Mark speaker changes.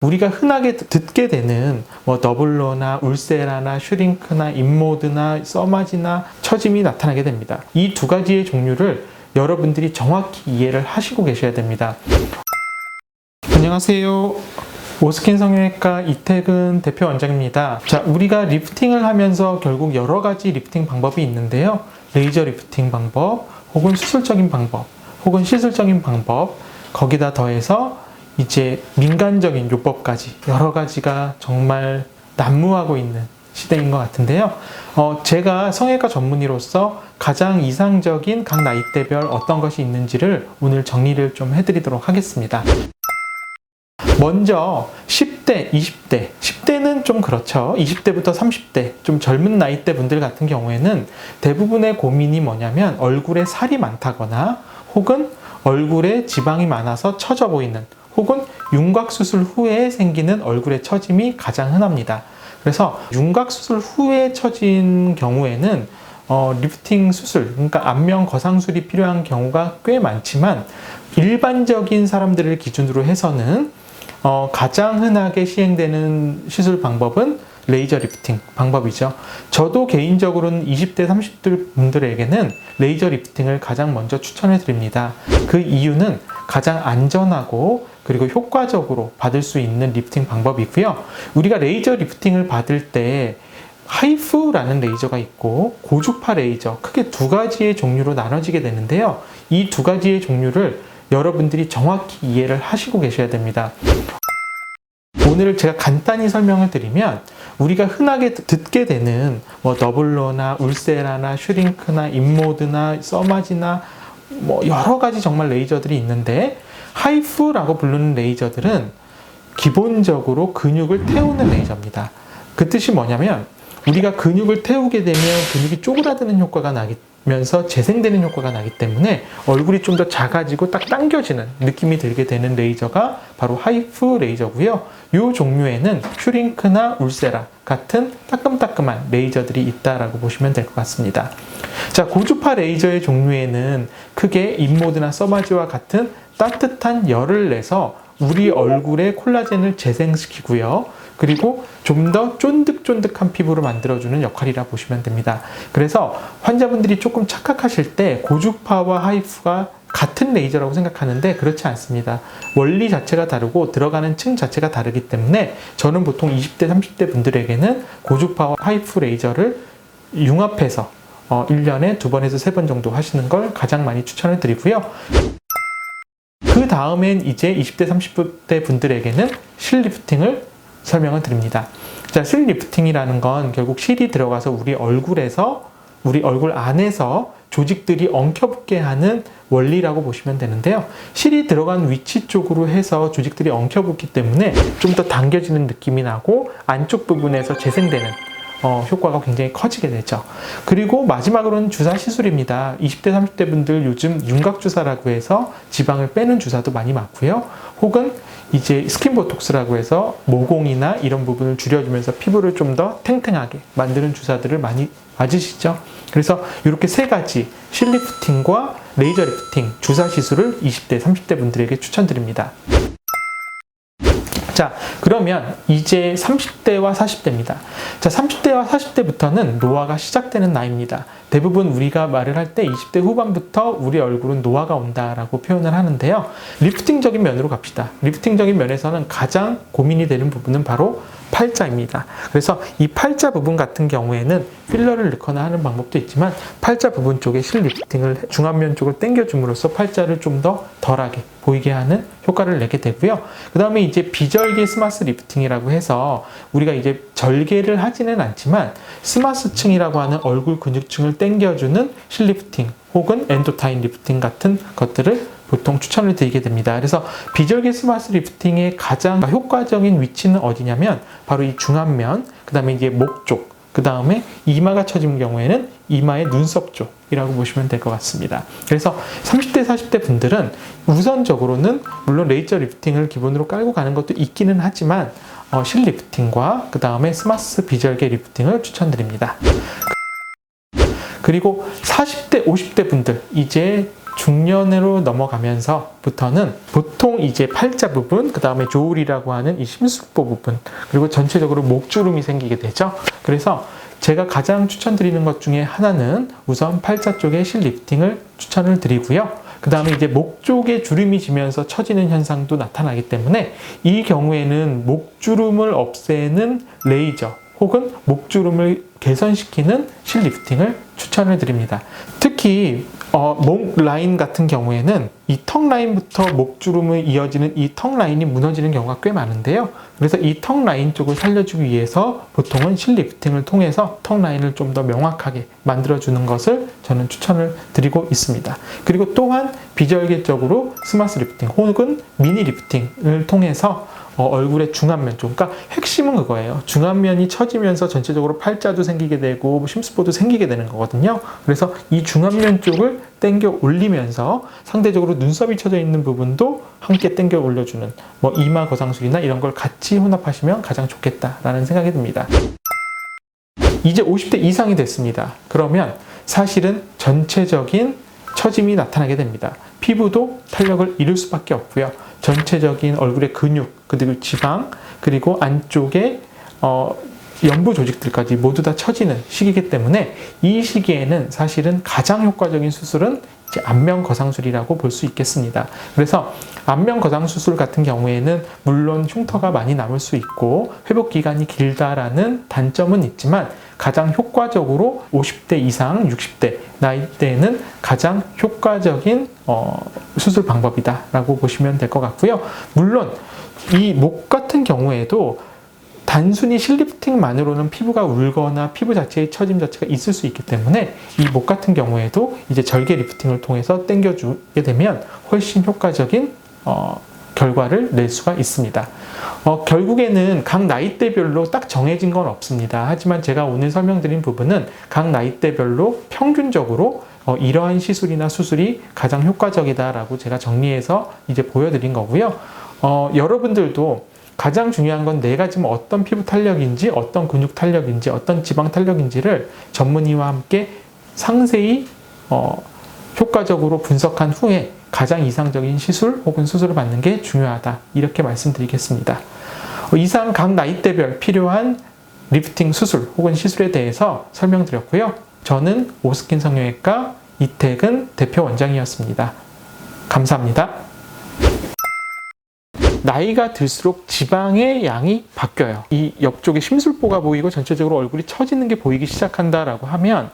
Speaker 1: 우리가 흔하게 듣게 되는 더블러나 울세라나 슈링크나 인모드나 써마지나 처짐이 나타나게 됩니다. 이 두 가지의 종류를 여러분들이 정확히 이해를 하시고 계셔야 됩니다. 안녕하세요. 오스킨 성형외과 이태근 대표 원장입니다. 자, 우리가 리프팅을 하면서 결국 여러 가지 리프팅 방법이 있는데요. 레이저 리프팅 방법, 혹은 수술적인 방법, 혹은 시술적인 방법, 거기다 더해서 이제 민간적인 요법까지 여러 가지가 정말 난무하고 있는 시대인 것 같은데요. 제가 성형외과 전문의로서 가장 이상적인 각 나이대별 어떤 것이 있는지를 오늘 정리를 좀 해드리도록 하겠습니다. 먼저 10대, 20대, 10대는 좀 그렇죠. 20대부터 30대, 좀 젊은 나이대 분들 같은 경우에는 대부분의 고민이 뭐냐면 얼굴에 살이 많다거나 혹은 얼굴에 지방이 많아서 처져 보이는 혹은 윤곽수술 후에 생기는 얼굴의 처짐이 가장 흔합니다. 그래서 윤곽수술 후에 처진 경우에는 리프팅 수술, 그러니까 안면 거상술이 필요한 경우가 꽤 많지만 일반적인 사람들을 기준으로 해서는 가장 흔하게 시행되는 시술 방법은 레이저 리프팅 방법이죠. 저도 개인적으로는 20대, 30대 분들에게는 레이저 리프팅을 가장 먼저 추천해 드립니다. 그 이유는 가장 안전하고 그리고 효과적으로 받을 수 있는 리프팅 방법이고요. 우리가 레이저 리프팅을 받을 때 하이프라는 레이저가 있고 고주파 레이저, 크게 두 가지의 종류로 나눠지게 되는데요. 이 두 가지의 종류를 여러분들이 정확히 이해를 하시고 계셔야 됩니다. 오늘 제가 간단히 설명을 드리면 우리가 흔하게 듣게 되는 더블러나 울세라나 슈링크나 인모드나 써마지나 여러 가지 정말 레이저들이 있는데 하이프라고 부르는 레이저들은 기본적으로 근육을 태우는 레이저입니다. 그 뜻이 뭐냐면 우리가 근육을 태우게 되면 근육이 쪼그라드는 효과가 나면서 재생되는 효과가 나기 때문에 얼굴이 좀 더 작아지고 딱 당겨지는 느낌이 들게 되는 레이저가 바로 하이프 레이저고요. 이 종류에는 슈링크나 울세라 같은 따끔따끔한 레이저들이 있다라고 보시면 될 것 같습니다. 자, 고주파 레이저의 종류에는 크게 인모드나 써마지와 같은 따뜻한 열을 내서 우리 얼굴의 콜라겐을 재생시키고요. 그리고 좀 더 쫀득쫀득한 피부로 만들어주는 역할이라 보시면 됩니다. 그래서 환자분들이 조금 착각하실 때 고주파와 하이프가 같은 레이저라고 생각하는데 그렇지 않습니다. 원리 자체가 다르고 들어가는 층 자체가 다르기 때문에 저는 보통 20대, 30대 분들에게는 고주파와 하이프 레이저를 융합해서 1년에 2번에서 3번 정도 하시는 걸 가장 많이 추천을 드리고요. 그 다음엔 이제 20대, 30대 분들에게는 실 리프팅을 설명을 드립니다. 자, 실 리프팅이라는 건 결국 실이 들어가서 우리 얼굴 안에서 조직들이 엉켜붙게 하는 원리라고 보시면 되는데요. 실이 들어간 위치 쪽으로 해서 조직들이 엉켜붙기 때문에 좀 더 당겨지는 느낌이 나고 안쪽 부분에서 재생되는 효과가 굉장히 커지게 되죠. 그리고 마지막으로는 주사 시술입니다. 20대, 30대 분들 요즘 윤곽주사라고 해서 지방을 빼는 주사도 많이 맞고요. 혹은 이제 스킨보톡스라고 해서 모공이나 이런 부분을 줄여주면서 피부를 좀 더 탱탱하게 만드는 주사들을 많이 맞으시죠. 그래서 이렇게 세 가지 실 리프팅과 레이저 리프팅, 주사 시술을 20대, 30대 분들에게 추천드립니다. 자, 그러면 이제 30대와 40대입니다. 자, 30대와 40대부터는 노화가 시작되는 나이입니다. 대부분 우리가 말을 할 때 20대 후반부터 우리 얼굴은 노화가 온다라고 표현을 하는데요. 리프팅적인 면으로 갑시다. 리프팅적인 면에서는 가장 고민이 되는 부분은 바로 팔자입니다. 그래서 이 팔자 부분 같은 경우에는 필러를 넣거나 하는 방법도 있지만 팔자 부분 쪽에 실 리프팅을 중안면 쪽을 당겨줌으로써 팔자를 좀 더 덜하게 보이게 하는 효과를 내게 되고요. 그 다음에 이제 비절개 스마스 리프팅이라고 해서 우리가 이제 절개를 하지는 않지만 스마스층이라고 하는 얼굴 근육층을 당겨주는 실 리프팅 혹은 엔도타인 리프팅 같은 것들을 보통 추천을 드리게 됩니다. 그래서 비절개 스마스 리프팅의 가장 효과적인 위치는 어디냐면 바로 이 중안면, 그 다음에 이제 목 쪽, 그 다음에 이마가 처진 경우에는 이마의 눈썹 쪽이라고 보시면 될 것 같습니다. 그래서 30대, 40대 분들은 우선적으로는 물론 레이저 리프팅을 기본으로 깔고 가는 것도 있기는 하지만 실 리프팅과 그 다음에 스마스 비절개 리프팅을 추천드립니다. 그리고 40대, 50대 분들 이제 중년으로 넘어가면서부터는 보통 이제 팔자 부분, 그 다음에 조울이라고 하는 이 심술보 부분, 그리고 전체적으로 목주름이 생기게 되죠. 그래서 제가 가장 추천드리는 것 중에 하나는 우선 팔자 쪽에 실 리프팅을 추천을 드리고요. 그 다음에 이제 목 쪽에 주름이 지면서 처지는 현상도 나타나기 때문에 이 경우에는 목주름을 없애는 레이저 혹은 목주름을 개선시키는 실 리프팅을 추천을 드립니다. 특히 목 라인 같은 경우에는 이 턱 라인부터 목주름을 이어지는 이 턱 라인이 무너지는 경우가 꽤 많은데요. 그래서 이 턱 라인 쪽을 살려주기 위해서 보통은 실 리프팅을 통해서 턱 라인을 좀 더 명확하게 만들어주는 것을 저는 추천을 드리고 있습니다. 그리고 또한 비절개적으로 스마스 리프팅 혹은 미니 리프팅을 통해서 얼굴의 중안면 쪽, 그러니까 핵심은 그거예요. 중안면이 처지면서 전체적으로 팔자도 생기게 되고 심수보도 생기게 되는 거거든요. 그래서 이 중안면 쪽을 당겨 올리면서 상대적으로 눈썹이 쳐져 있는 부분도 함께 당겨 올려주는 이마 거상술이나 이런 걸 같이 혼합하시면 가장 좋겠다라는 생각이 듭니다. 이제 50대 이상이 됐습니다. 그러면 사실은 전체적인 처짐이 나타나게 됩니다. 피부도 탄력을 잃을 수밖에 없고요. 전체적인 얼굴의 근육, 그리고 지방, 그리고 안쪽에 연부 조직들까지 모두 다 처지는 시기이기 때문에 이 시기에는 사실은 가장 효과적인 수술은 이제 안면 거상술이라고 볼 수 있겠습니다. 그래서 안면 거상수술 같은 경우에는 물론 흉터가 많이 남을 수 있고 회복 기간이 길다라는 단점은 있지만 가장 효과적으로 50대 이상, 60대 나이대에는 가장 효과적인 수술 방법이다라고 보시면 될 것 같고요. 물론 이 목 같은 경우에도 단순히 실리프팅만으로는 피부가 울거나 피부 자체의 처짐 자체가 있을 수 있기 때문에 이 목 같은 경우에도 이제 절개 리프팅을 통해서 당겨주게 되면 훨씬 효과적인 결과를 낼 수가 있습니다. 결국에는 각 나이대별로 딱 정해진 건 없습니다. 하지만 제가 오늘 설명드린 부분은 각 나이대별로 평균적으로 이러한 시술이나 수술이 가장 효과적이다라고 제가 정리해서 이제 보여드린 거고요. 여러분들도 가장 중요한 건 내가 지금 어떤 피부 탄력인지, 어떤 근육 탄력인지, 어떤 지방 탄력인지를 전문의와 함께 상세히 효과적으로 분석한 후에 가장 이상적인 시술 혹은 수술을 받는 게 중요하다. 이렇게 말씀드리겠습니다. 이상 각 나이대별 필요한 리프팅 수술 혹은 시술에 대해서 설명드렸고요. 저는 오스킨 성형외과 이태근 대표 원장이었습니다. 감사합니다. 나이가 들수록 지방의 양이 바뀌어요. 이 옆쪽에 심술보가 보이고 전체적으로 얼굴이 처지는 게 보이기 시작한다라고 하면